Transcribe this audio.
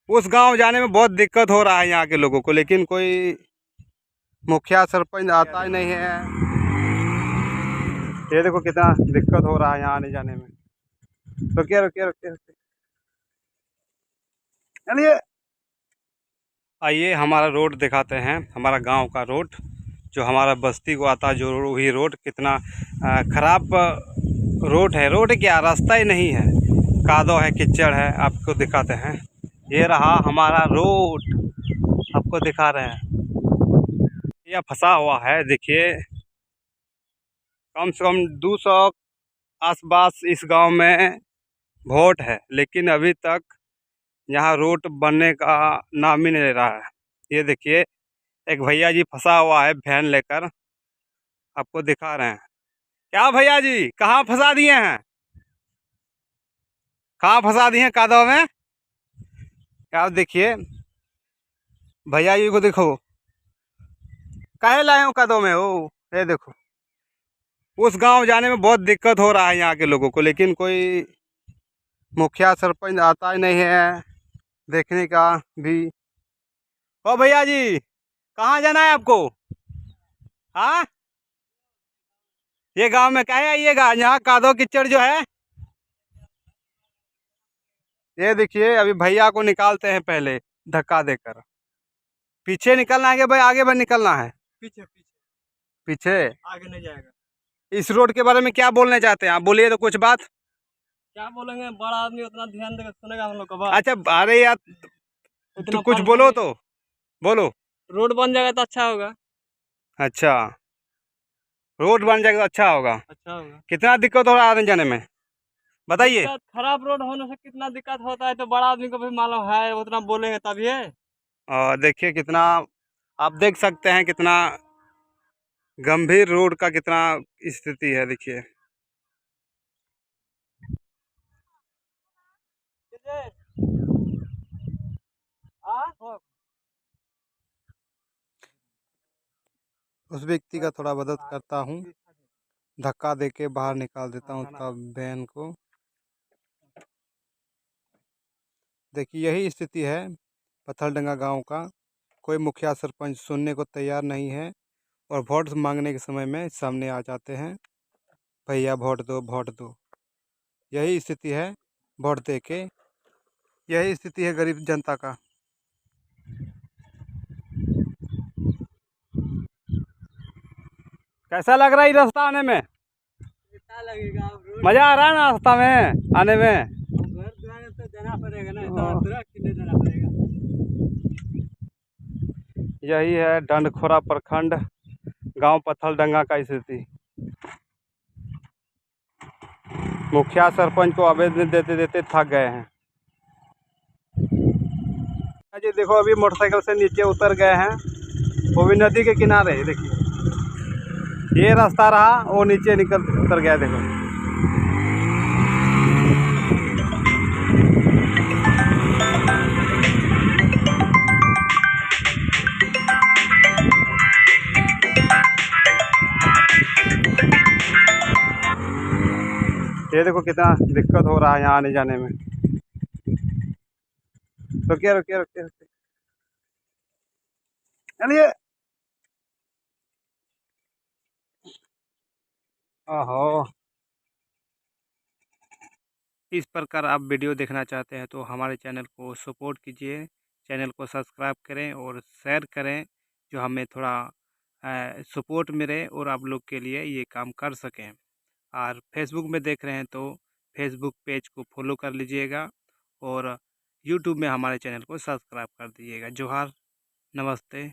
उस गांव जाने में बहुत दिक्कत हो रहा है यहाँ के लोगों को, लेकिन कोई मुखिया सरपंच आता ही नहीं है। ये देखो कितना दिक्कत हो रहा है यहाँ आने जाने में। रुकिए रुकिए रुकिए रुकिए, चलिए आइए हमारा रोड दिखाते हैं, हमारा गांव का रोड जो हमारा बस्ती को आता है, जो वही रोड कितना ख़राब रोड है। रोड क्या, रास्ता ही नहीं है, कादव है, कीचड़ है। आपको दिखाते हैं, ये रहा हमारा रोड, आपको दिखा रहे हैं। यह फंसा हुआ है, देखिए कम से कम 200 आसपास इस गांव में वोट है, लेकिन अभी तक यहाँ रोड बनने का नाम ही नहीं ले रहा है। ये देखिए एक भैया जी फंसा हुआ है वैन लेकर, आपको दिखा रहे हैं। क्या भैया जी, कहाँ फंसा दिए हैं? कहाँ फंसा दिए हैं? कादव में। आप देखिए भैया जी को, देखो काहे लाए हो कादव में। ओ ये देखो, उस गांव जाने में बहुत दिक्कत हो रहा है यहाँ के लोगों को, लेकिन कोई मुखिया सरपंच आता ही नहीं है देखने का भी। ओ भैया जी, कहाँ जाना है आपको? हाँ, ये गांव में काहे आइएगा? यहाँ कादव कीचड़ जो है। ये देखिए अभी भैया को निकालते हैं, पहले धक्का देकर। पीछे निकलना है कि भाई आगे निकलना है? पीछे पीछे पीछे, आगे नहीं जाएगा। इस रोड के बारे में क्या बोलना चाहते हैं आप? बोलिए तो कुछ बात। क्या बोलेंगे, बड़ा आदमी उतना ध्यान देकर सुनेगा हम लोग का बात। अच्छा, अरे यार तो कुछ बोलो तो बोलो। रोड बन जाएगा तो अच्छा होगा। अच्छा, रोड बन जाएगा तो अच्छा होगा। अच्छा होगा। कितना दिक्कत हो रहा है आने जाने में, बताइए। खराब रोड होने से कितना दिक्कत होता है तो बड़ा आदमी को भी मालूम है, उतना बोलेंगे तभी है। और देखिए कितना, आप देख सकते हैं कितना गंभीर रोड का कितना स्थिति है, देखिए। उस व्यक्ति का थोड़ा मदद करता हूँ, धक्का देके बाहर निकाल देता हूँ उसका वैन को। देखिए यही स्थिति है पत्थलडंगा गांव का। कोई मुखिया सरपंच सुनने को तैयार नहीं है, और वोट मांगने के समय में सामने आ जाते हैं, भैया वोट दो वोट दो। यही स्थिति है वोट दे के, यही स्थिति है गरीब जनता का। कैसा लग रहा है रास्ता आने में? अच्छा लगेगा, मजा आ रहा है ना रास्ता में आने में? घर जाने तो जाना पड़ेगा ना, जाना पड़ेगा। यही है डंडखोरा प्रखंड गांव पत्थलडंगा का स्थिति। मुखिया सरपंच को आवेदन देते देते थक गए हैं। जी देखो अभी मोटरसाइकिल से नीचे उतर गए हैं, वो भी नदी के किनारे। देखिए ये रास्ता रहा, वो नीचे निकल उतर गया, देखो। ये देखो कितना दिक्कत हो रहा है यहाँ आने जाने में। रुकिए रुकिए रुकिए रुकिए, चलिए। ओहो, इस प्रकार आप वीडियो देखना चाहते हैं तो हमारे चैनल को सपोर्ट कीजिए, चैनल को सब्सक्राइब करें और शेयर करें, जो हमें थोड़ा सपोर्ट मिले और आप लोग के लिए ये काम कर सकें। और फेसबुक में देख रहे हैं तो फेसबुक पेज को फॉलो कर लीजिएगा, और यूट्यूब में हमारे चैनल को सब्सक्राइब कर दीजिएगा। जोहार, नमस्ते।